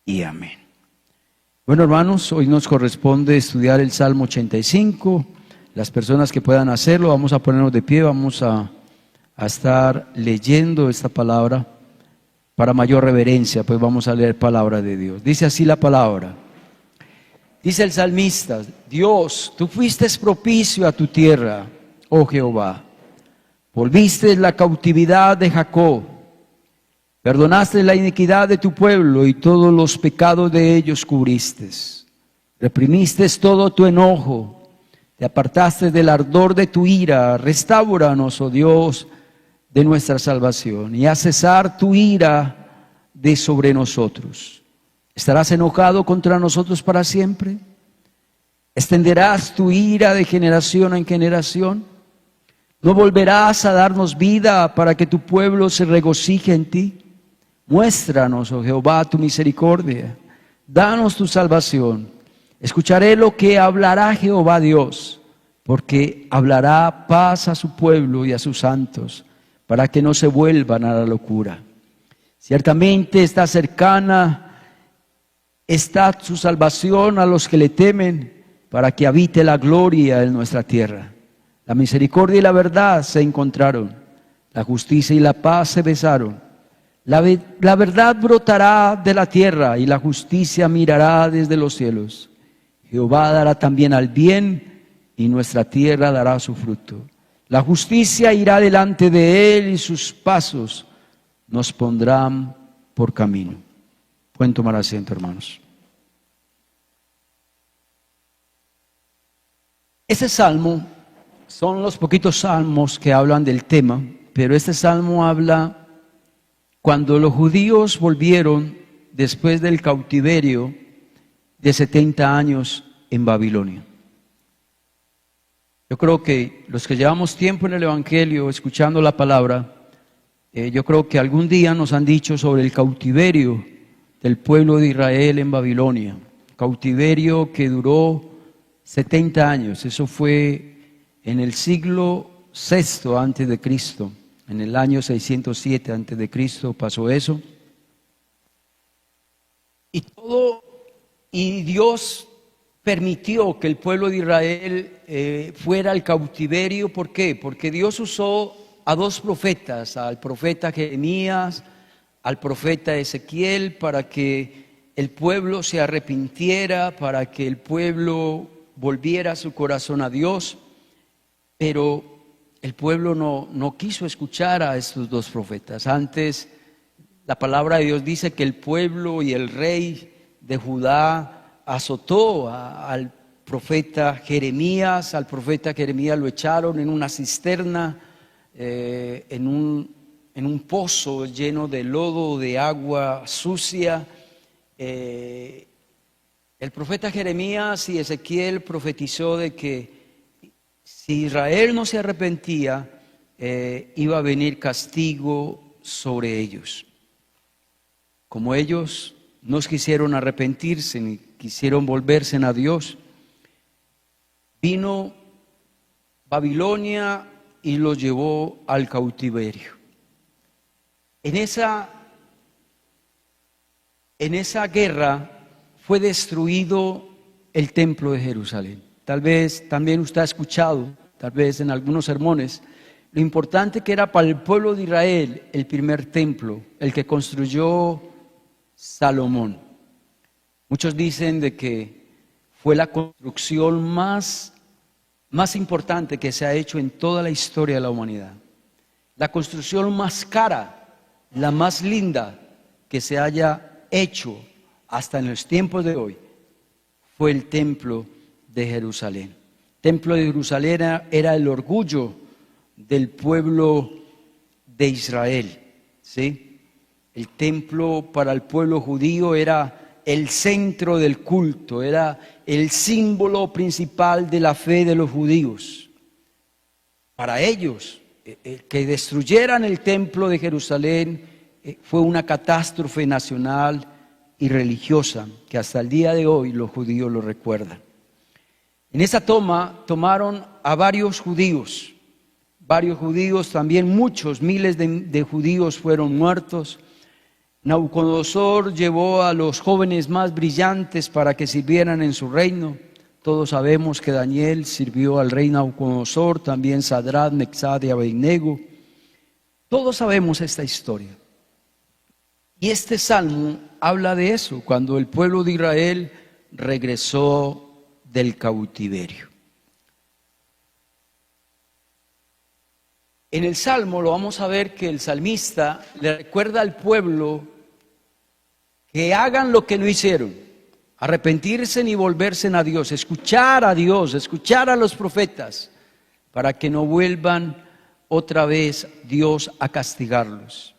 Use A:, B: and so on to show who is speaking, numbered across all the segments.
A: y amén. Bueno, hermanos, hoy nos corresponde estudiar el Salmo 85. Las personas que puedan hacerlo, vamos a ponernos de pie, vamos a estar leyendo esta palabra para mayor reverencia, pues vamos a leer palabra de Dios. Dice así la palabra. Dice el salmista: Dios, tú fuiste propicio a tu tierra, oh Jehová. Volviste la cautividad de Jacob. Perdonaste la iniquidad de tu pueblo y todos los pecados de ellos cubriste. Reprimiste todo tu enojo. Te apartaste del ardor de tu ira. Restáuranos, oh Dios, de nuestra salvación, y haz cesar tu ira de sobre nosotros. ¿Estarás enojado contra nosotros para siempre? ¿Extenderás tu ira de generación en generación? ¿No volverás a darnos vida para que tu pueblo se regocije en ti? Muéstranos, oh Jehová, tu misericordia. Danos tu salvación. Escucharé lo que hablará Jehová Dios, porque hablará paz a su pueblo y a sus santos, para que no se vuelvan a la locura. Ciertamente está cercana, está su salvación a los que le temen, para que habite la gloria en nuestra tierra. La misericordia y la verdad se encontraron, la justicia y la paz se besaron. La verdad brotará de la tierra y la justicia mirará desde los cielos. Jehová dará también al bien y nuestra tierra dará su fruto. La justicia irá delante de él y sus pasos nos pondrán por camino. Pueden tomar asiento, hermanos. Ese salmo son los poquitos salmos que hablan del tema, pero este salmo habla cuando los judíos volvieron después del cautiverio de 70 años en Babilonia. Yo creo que los que llevamos tiempo en el Evangelio escuchando la palabra, yo creo que algún día nos han dicho sobre el cautiverio del pueblo de Israel en Babilonia. Cautiverio que duró 70 años. Eso fue en el siglo VI antes de Cristo. En el año 607 antes de Cristo pasó eso. Y Dios permitió que el pueblo de Israel fuera al cautiverio. ¿Por qué? Porque Dios usó a dos profetas, al profeta Jeremías, al profeta Ezequiel, para que el pueblo se arrepintiera, para que el pueblo volviera su corazón a Dios. Pero el pueblo no quiso escuchar a estos dos profetas. Antes, la palabra de Dios dice que el pueblo y el rey de Judá azotó al profeta Jeremías. Al profeta Jeremías lo echaron en una cisterna, en un pozo lleno de lodo, de agua sucia. El profeta Jeremías y Ezequiel profetizó de que si Israel no se arrepentía, iba a venir castigo sobre ellos. Como ellos no quisieron arrepentirse ni quisieron volverse a Dios, vino Babilonia y los llevó al cautiverio. En esa guerra fue destruido el templo de Jerusalén. Tal vez también usted ha escuchado, tal vez en algunos sermones, lo importante que era para el pueblo de Israel el primer templo, el que construyó Salomón. Muchos dicen de que fue la construcción más importante que se ha hecho en toda la historia de la humanidad. La construcción más cara, la más linda que se haya hecho hasta en los tiempos de hoy, fue el templo de Jerusalén. El templo de Jerusalén era el orgullo del pueblo de Israel, ¿sí? El templo para el pueblo judío era el centro del culto, era el símbolo principal de la fe de los judíos. Para ellos, que destruyeran el templo de Jerusalén fue una catástrofe nacional y religiosa que hasta el día de hoy los judíos lo recuerdan. En esa tomaron a varios judíos, también muchos, miles de judíos fueron muertos. Nabucodonosor llevó a los jóvenes más brillantes para que sirvieran en su reino. Todos sabemos que Daniel sirvió al rey Nabucodonosor, también Sadrach, Mesach y Abednego. Todos sabemos esta historia. Y este salmo habla de eso, cuando el pueblo de Israel regresó del cautiverio. En el salmo lo vamos a ver que el salmista le recuerda al pueblo que hagan lo que no hicieron, arrepentirse y volverse a Dios, escuchar a Dios, escuchar a los profetas, para que no vuelvan otra vez Dios a castigarlos.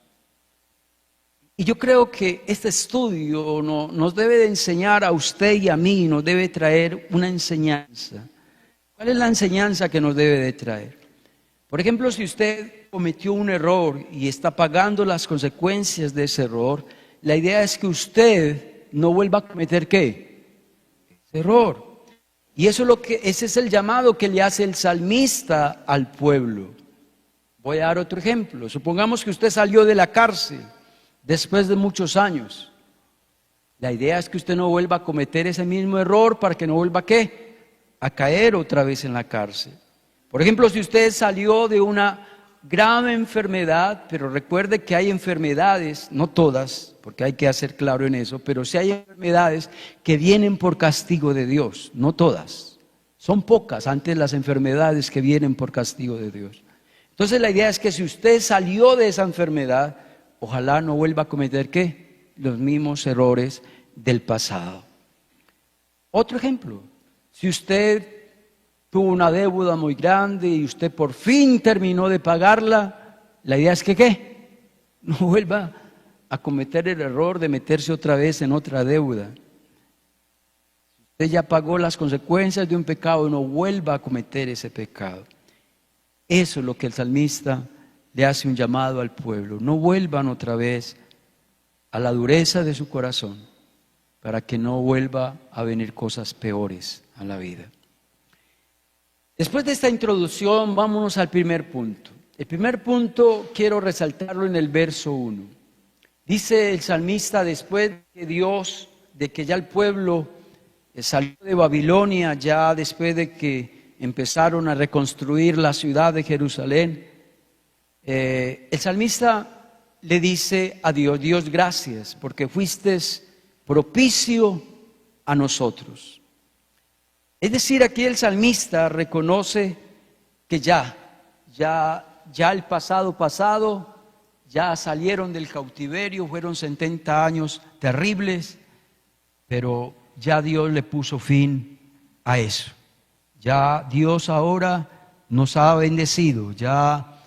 A: Y yo creo que este estudio nos debe de enseñar a usted y a mí, nos debe traer una enseñanza. ¿Cuál es la enseñanza que nos debe de traer? Por ejemplo, si usted cometió un error y está pagando las consecuencias de ese error, la idea es que usted no vuelva a cometer ¿qué? Ese error. Y eso es ese es el llamado que le hace el salmista al pueblo. Voy a dar otro ejemplo. Supongamos que usted salió de la cárcel después de muchos años. La idea es que usted no vuelva a cometer ese mismo error para que no vuelva ¿qué? A caer otra vez en la cárcel. Por ejemplo, si usted salió de una grave enfermedad, pero recuerde que hay enfermedades, no todas, porque hay que hacer claro en eso, pero sí hay enfermedades que vienen por castigo de Dios, no todas. Son pocas antes las enfermedades que vienen por castigo de Dios. Entonces la idea es que si usted salió de esa enfermedad, ojalá no vuelva a cometer ¿qué? Los mismos errores del pasado. Otro ejemplo, si usted tuvo una deuda muy grande y usted por fin terminó de pagarla, la idea es que ¿qué? No vuelva a cometer el error de meterse otra vez en otra deuda. Si usted ya pagó las consecuencias de un pecado, no vuelva a cometer ese pecado. Eso es lo que el salmista le hace un llamado al pueblo. No vuelvan otra vez a la dureza de su corazón para que no vuelva a venir cosas peores a la vida. Después de esta introducción, vámonos al primer punto. El primer punto quiero resaltarlo en el verso 1. Dice el salmista, después de que ya el pueblo salió de Babilonia, ya después de que empezaron a reconstruir la ciudad de Jerusalén, el salmista le dice a Dios, Dios, gracias, porque fuiste propicio a nosotros. Es decir, aquí el salmista reconoce que ya el pasado, ya salieron del cautiverio, fueron 70 años terribles, pero ya Dios le puso fin a eso. Ya Dios ahora nos ha bendecido, ya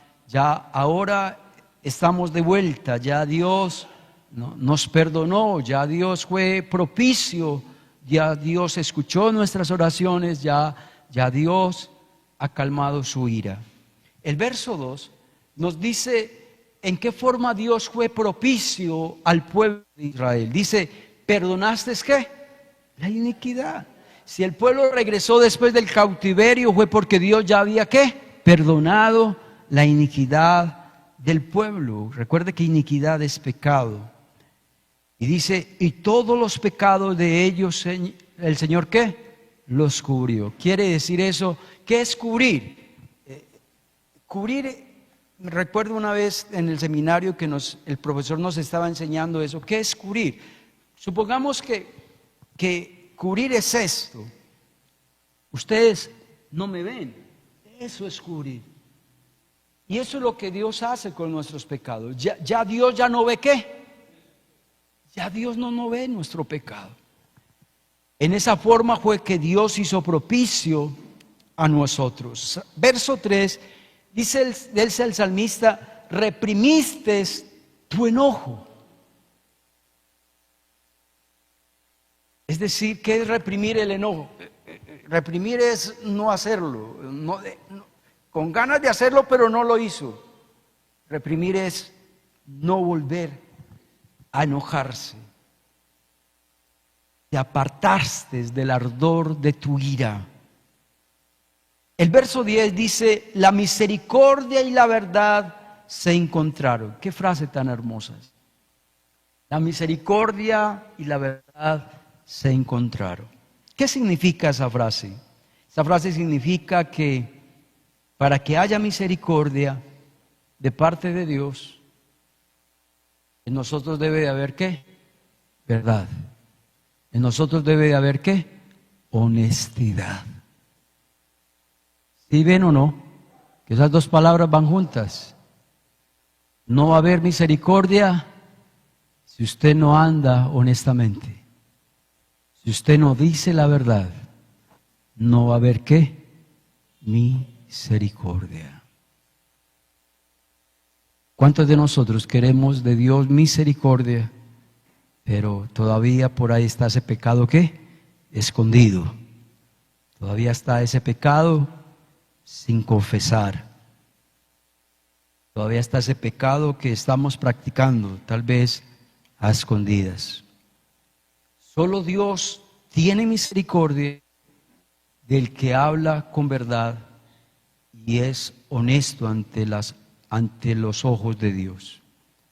A: ahora estamos de vuelta, ya Dios nos perdonó, ya Dios fue propicio, ya Dios escuchó nuestras oraciones, ya Dios ha calmado su ira. El verso 2 nos dice en qué forma Dios fue propicio al pueblo de Israel. Dice, ¿perdonaste qué? La iniquidad. Si el pueblo regresó después del cautiverio fue porque Dios ya había ¿qué? Perdonado la iniquidad del pueblo. Recuerde que iniquidad es pecado. Y dice, y todos los pecados de ellos, ¿el Señor qué? Los cubrió. ¿Quiere decir eso? ¿Qué es cubrir? Recuerdo una vez en el seminario que el profesor nos estaba enseñando eso. ¿Qué es cubrir? Supongamos que cubrir es esto. Ustedes no me ven. Eso es cubrir. Y eso es lo que Dios hace con nuestros pecados. Ya Dios ya no ve ¿qué? Ya Dios no ve nuestro pecado. En esa forma fue que Dios hizo propicio a nosotros. Verso 3, dice el salmista, reprimiste tu enojo. Es decir, ¿qué es reprimir el enojo? Reprimir es no hacerlo, con ganas de hacerlo, pero no lo hizo. Reprimir es no volver a enojarse. Te apartaste del ardor de tu ira. El verso 10 dice, la misericordia y la verdad se encontraron. Qué frase tan hermosa. La misericordia y la verdad se encontraron. ¿Qué significa esa frase? Esa frase significa que para que haya misericordia de parte de Dios, en nosotros debe de haber ¿qué? Verdad. En nosotros debe de haber ¿qué? Honestidad. ¿Sí ven o no? Que esas dos palabras van juntas. No va a haber misericordia si usted no anda honestamente. Si usted no dice la verdad, no va a haber ¿qué? Misericordia. ¿Cuántos de nosotros queremos de Dios misericordia, pero todavía por ahí está ese pecado ¿qué? Escondido? Todavía está ese pecado sin confesar. Todavía está ese pecado que estamos practicando, tal vez a escondidas. Solo Dios tiene misericordia del que habla con verdad y es honesto ante los ojos de Dios.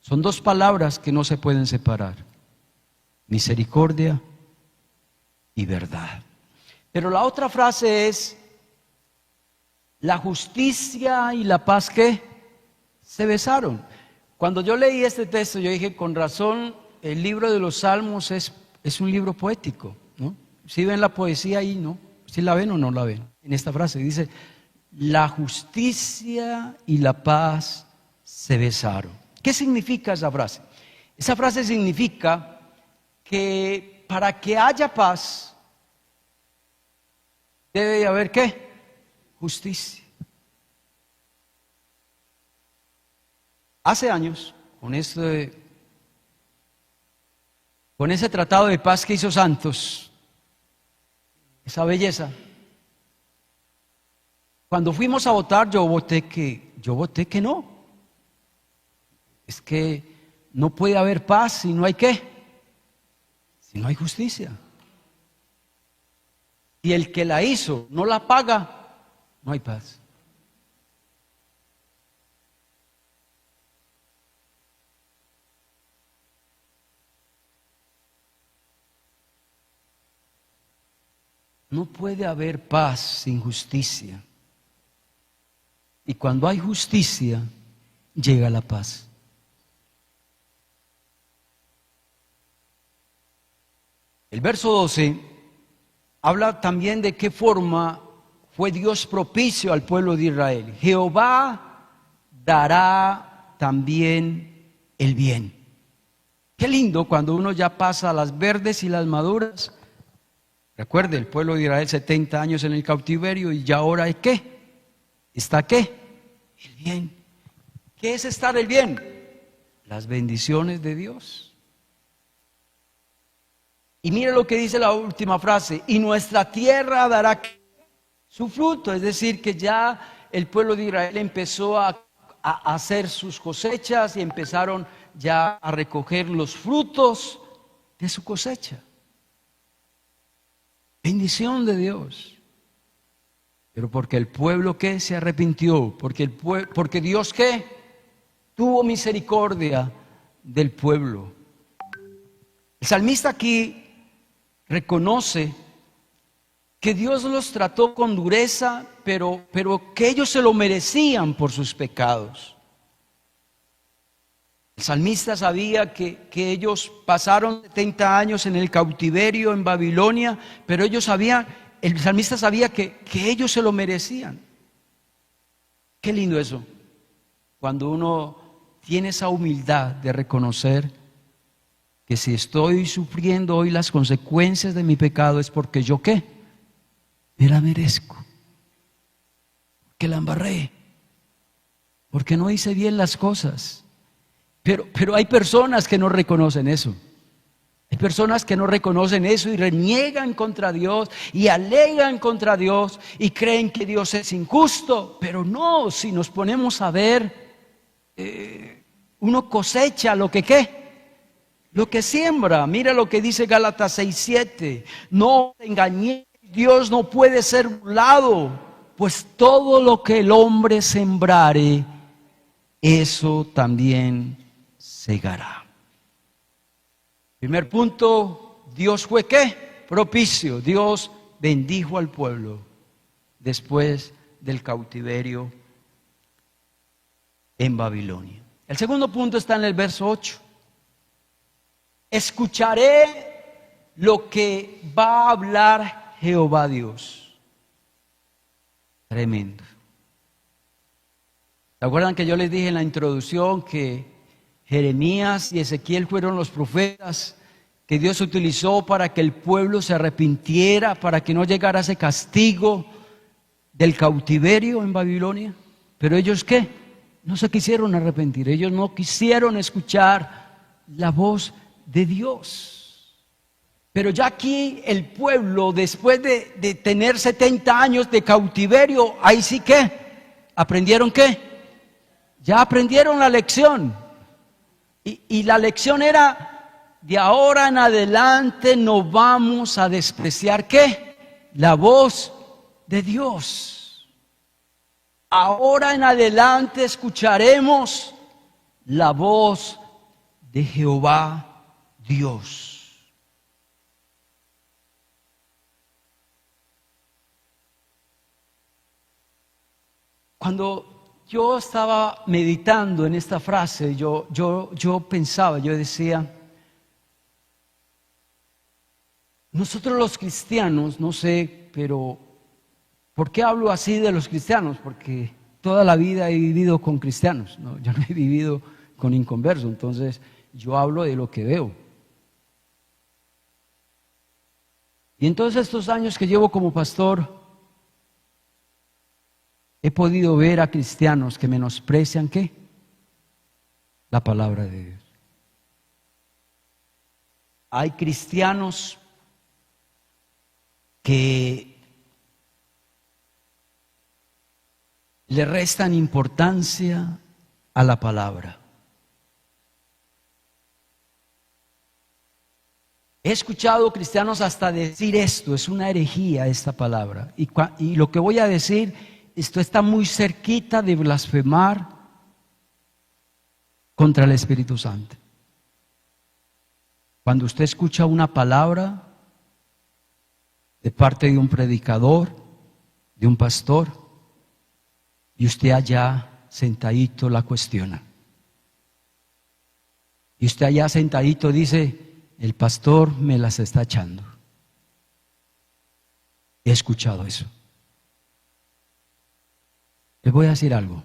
A: Son dos palabras que no se pueden separar: misericordia y verdad. Pero la otra frase es: la justicia y la paz ¿qué? Se besaron. Cuando yo leí este texto, yo dije, con razón, el libro de los Salmos es un libro poético, ¿no? ¿Sí ven la poesía ahí, no? ¿Sí la ven o no la ven? En esta frase dice: la justicia y la paz se besaron. ¿Qué significa esa frase? Esa frase significa que para que haya paz, debe de haber ¿qué? Justicia. Hace años, con ese tratado de paz que hizo Santos, esa belleza, cuando fuimos a votar, yo voté que no. Es que no puede haber paz si no hay ¿qué? Si no hay justicia. Y el que la hizo no la paga, no hay paz. No puede haber paz sin justicia. Y cuando hay justicia, llega la paz. El verso 12 habla también de qué forma fue Dios propicio al pueblo de Israel. Jehová dará también el bien. Qué lindo cuando uno ya pasa las verdes y las maduras. Recuerde, el pueblo de Israel 70 años en el cautiverio y ya ahora ¿es qué? ¿Está qué? El bien. ¿Qué es estar el bien? Las bendiciones de Dios. Y mire lo que dice la última frase: y nuestra tierra dará su fruto. Es decir, que ya el pueblo de Israel empezó a hacer sus cosechas y empezaron ya a recoger los frutos de su cosecha. Bendición de Dios. Pero porque el pueblo ¿qué? Se arrepintió, porque Dios ¿qué? Tuvo misericordia del pueblo. El salmista aquí reconoce que Dios los trató con dureza, pero que ellos se lo merecían por sus pecados. El salmista sabía que ellos pasaron 70 años en el cautiverio en Babilonia, pero el salmista sabía que ellos se lo merecían. Qué lindo eso, cuando uno tiene esa humildad de reconocer que si estoy sufriendo hoy las consecuencias de mi pecado es porque yo ¿qué? Me la merezco, porque la embarré, porque no hice bien las cosas. Pero hay personas que no reconocen eso. Hay personas que no reconocen eso y reniegan contra Dios y alegan contra Dios y creen que Dios es injusto. Pero no, si nos ponemos a ver, uno cosecha lo que ¿qué? Lo que siembra. Mira lo que dice Gálatas 6:7. No te engañéis, Dios no puede ser burlado, pues todo lo que el hombre sembrare, eso también segará. Primer punto, Dios fue ¿qué? Propicio. Dios bendijo al pueblo después del cautiverio en Babilonia. El segundo punto está en el verso 8. Escucharé lo que va a hablar Jehová Dios. Tremendo. ¿Se acuerdan que yo les dije en la introducción que Jeremías y Ezequiel fueron los profetas que Dios utilizó para que el pueblo se arrepintiera, para que no llegara ese castigo del cautiverio en Babilonia? Pero ellos ¿qué? No se quisieron arrepentir, ellos no quisieron escuchar la voz de Dios. Pero ya aquí el pueblo, después de tener 70 años de cautiverio, ahí sí que aprendieron ¿qué? Ya aprendieron la lección. Y la lección era: de ahora en adelante no vamos a despreciar ¿qué? La voz de Dios. Ahora en adelante escucharemos la voz de Jehová Dios. Cuando yo estaba meditando en esta frase, yo pensaba, yo decía, nosotros los cristianos, no sé, pero ¿por qué hablo así de los cristianos? Porque toda la vida he vivido con cristianos, ¿no? Yo no he vivido con inconversos, entonces yo hablo de lo que veo. Y en todos estos años que llevo como pastor, he podido ver a cristianos que menosprecian ¿qué? La palabra de Dios. Hay cristianos que le restan importancia a la palabra. He escuchado cristianos hasta decir esto, es una herejía esta palabra. Y lo que voy a decir, esto está muy cerquita de blasfemar contra el Espíritu Santo. Cuando usted escucha una palabra de parte de un predicador, de un pastor, y usted allá sentadito la cuestiona. Y usted allá sentadito dice: el pastor me las está echando. He escuchado eso. Les voy a decir algo.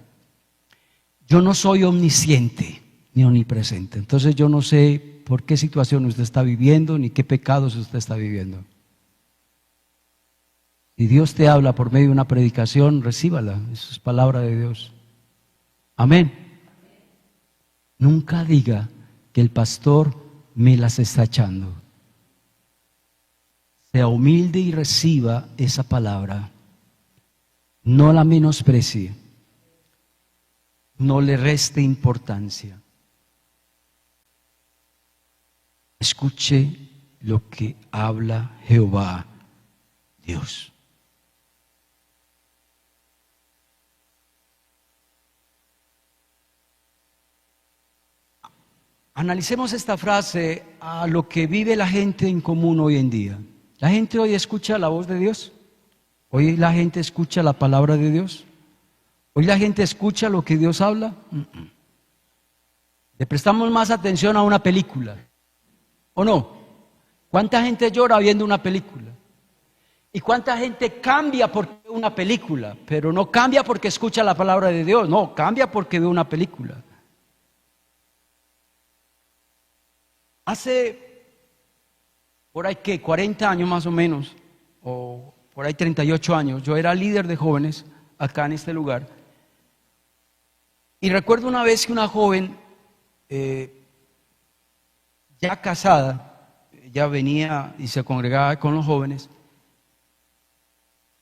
A: Yo no soy omnisciente ni omnipresente. Entonces yo no sé por qué situación usted está viviendo ni qué pecados usted está viviendo. Si Dios te habla por medio de una predicación, recíbala. Eso es palabra de Dios. Amén. Nunca diga que el pastor me las está echando. Sea humilde y reciba esa palabra. No la menosprecie, no le reste importancia. Escuche lo que habla Jehová Dios. Analicemos esta frase a lo que vive la gente en común hoy en día. ¿La gente hoy escucha la voz de Dios? ¿Hoy la gente escucha la palabra de Dios? ¿Hoy la gente escucha lo que Dios habla? Le prestamos más atención a una película, ¿o no? ¿Cuánta gente llora viendo una película? ¿Y cuánta gente cambia porque ve una película? Pero no cambia porque escucha la palabra de Dios, no, cambia porque ve una película. Hace por ahí que 40 años más o menos, o por ahí 38 años, yo era líder de jóvenes acá en este lugar. Y recuerdo una vez que una joven, ya casada, ya venía y se congregaba con los jóvenes.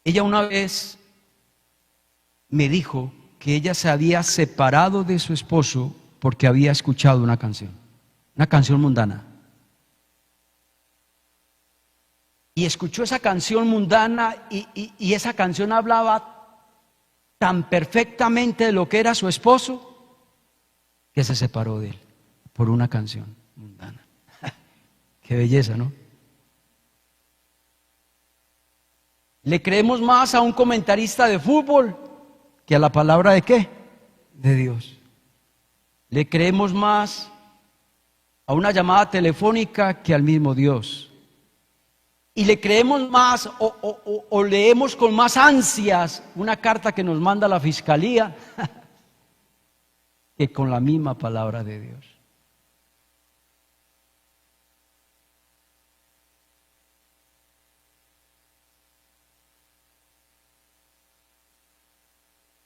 A: Ella una vez me dijo que ella se había separado de su esposo porque había escuchado una canción mundana. Y escuchó esa canción mundana y esa canción hablaba tan perfectamente de lo que era su esposo que se separó de él por una canción mundana. Qué belleza, ¿no? Le creemos más a un comentarista de fútbol que a la palabra ¿de qué? De Dios. Le creemos más a una llamada telefónica que al mismo Dios. Y le creemos más o leemos con más ansias una carta que nos manda la fiscalía que con la misma palabra de Dios.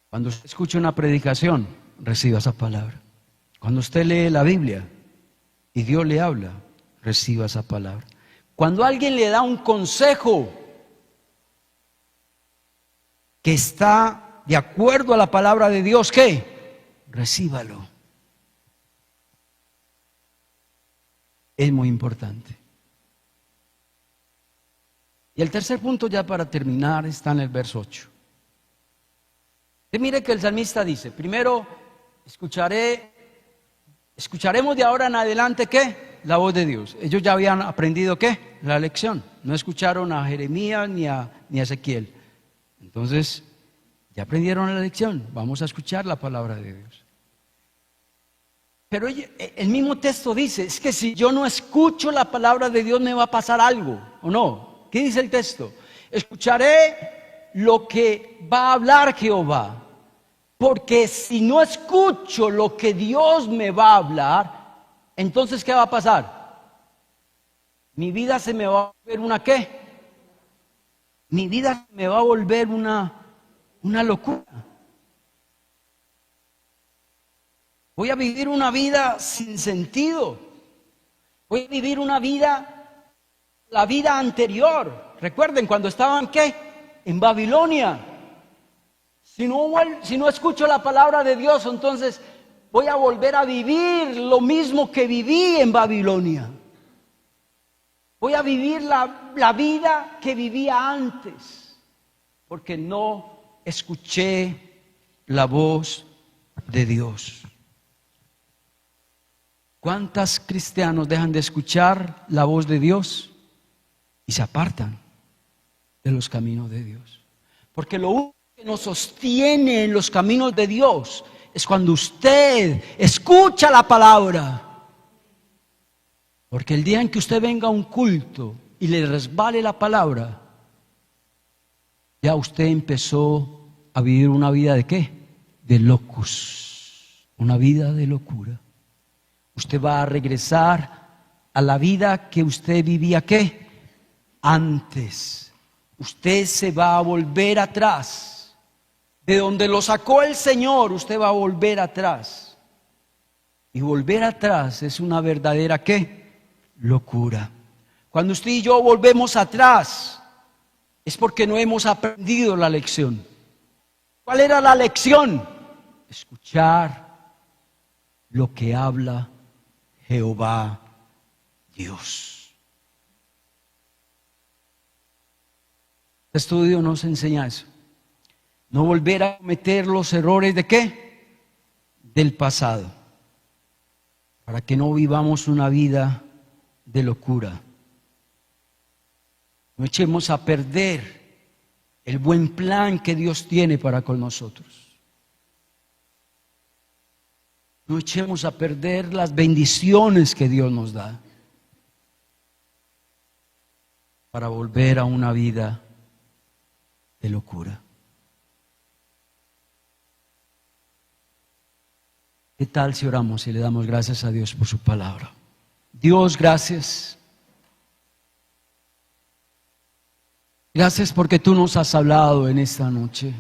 A: Cuando usted escucha una predicación, reciba esa palabra. Cuando usted lee la Biblia y Dios le habla, reciba esa palabra. Cuando alguien le da un consejo que está de acuerdo a la palabra de Dios, ¿qué? Recíbalo. Es muy importante. Y el tercer punto, ya para terminar, está en el verso 8. Y mire que el salmista dice, primero, escucharemos de ahora en adelante, ¿qué? La voz de Dios. Ellos ya habían aprendido, ¿qué? La lección. No escucharon a Jeremías ni a Ezequiel. Entonces, ya aprendieron la lección. Vamos a escuchar la palabra de Dios. Pero el mismo texto dice, es que si yo no escucho la palabra de Dios me va a pasar algo, ¿o no? ¿Qué dice el texto? Escucharé lo que va a hablar Jehová. Porque si no escucho lo que Dios me va a hablar, entonces ¿qué va a pasar? Mi vida se me va a volver una ¿qué? Mi vida se me va a volver una locura. Voy a vivir una vida sin sentido. Voy a vivir una vida, la vida anterior. Recuerden cuando estaban ¿qué? En Babilonia. Si no escucho la palabra de Dios, entonces voy a volver a vivir lo mismo que viví en Babilonia. Voy a vivir la vida que vivía antes, porque no escuché la voz de Dios. ¿Cuántos cristianos dejan de escuchar la voz de Dios y se apartan de los caminos de Dios? Porque lo único que nos sostiene en los caminos de Dios es cuando usted escucha la palabra. Porque el día en que usted venga a un culto y le resbale la palabra, ya usted empezó a vivir una vida ¿de qué? De locus, una vida de locura. Usted va a regresar a la vida que usted vivía ¿qué? Antes. Usted se va a volver atrás. De donde lo sacó el Señor, usted va a volver atrás. Y volver atrás es una verdadera ¿qué? Locura. Cuando usted y yo volvemos atrás, es porque no hemos aprendido la lección. ¿Cuál era la lección? Escuchar lo que habla Jehová Dios. El estudio nos enseña eso. No volver a cometer los errores ¿de qué? Del pasado. Para que no vivamos una vida de locura. No echemos a perder el buen plan que Dios tiene para con nosotros. No echemos a perder las bendiciones que Dios nos da. Para volver a una vida de locura. ¿Qué tal si oramos y le damos gracias a Dios por su palabra? Dios, gracias. Gracias porque tú nos has hablado en esta noche.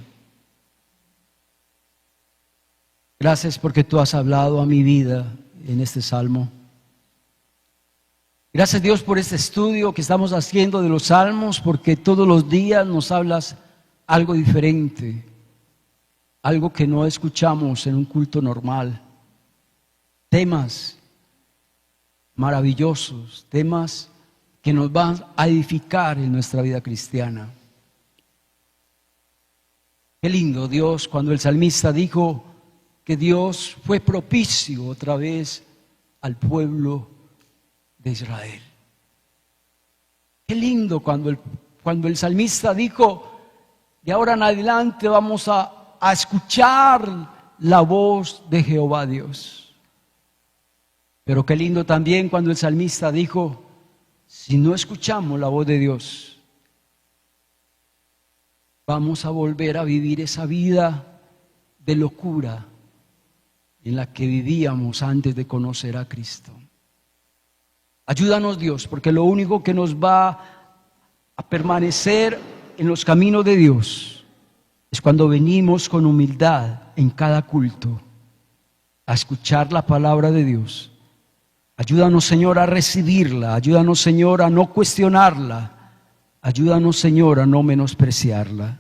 A: Gracias porque tú has hablado a mi vida en este salmo. Gracias Dios por este estudio que estamos haciendo de los salmos, porque todos los días nos hablas algo diferente, algo que no escuchamos en un culto normal. Temas maravillosos, temas que nos van a edificar en nuestra vida cristiana. Qué lindo Dios cuando el salmista dijo que Dios fue propicio otra vez al pueblo de Israel. Qué lindo cuando el salmista dijo, de ahora en adelante vamos a escuchar la voz de Jehová Dios. Pero qué lindo también cuando el salmista dijo, si no escuchamos la voz de Dios, vamos a volver a vivir esa vida de locura en la que vivíamos antes de conocer a Cristo. Ayúdanos, Dios, porque lo único que nos va a permanecer en los caminos de Dios es cuando venimos con humildad en cada culto a escuchar la palabra de Dios. Ayúdanos, Señor, a recibirla. Ayúdanos, Señor, a no cuestionarla. Ayúdanos, Señor, a no menospreciarla.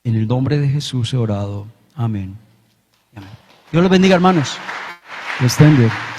A: En el nombre de Jesús he orado. Amén. Amén. Dios los bendiga, hermanos. Que estén bien.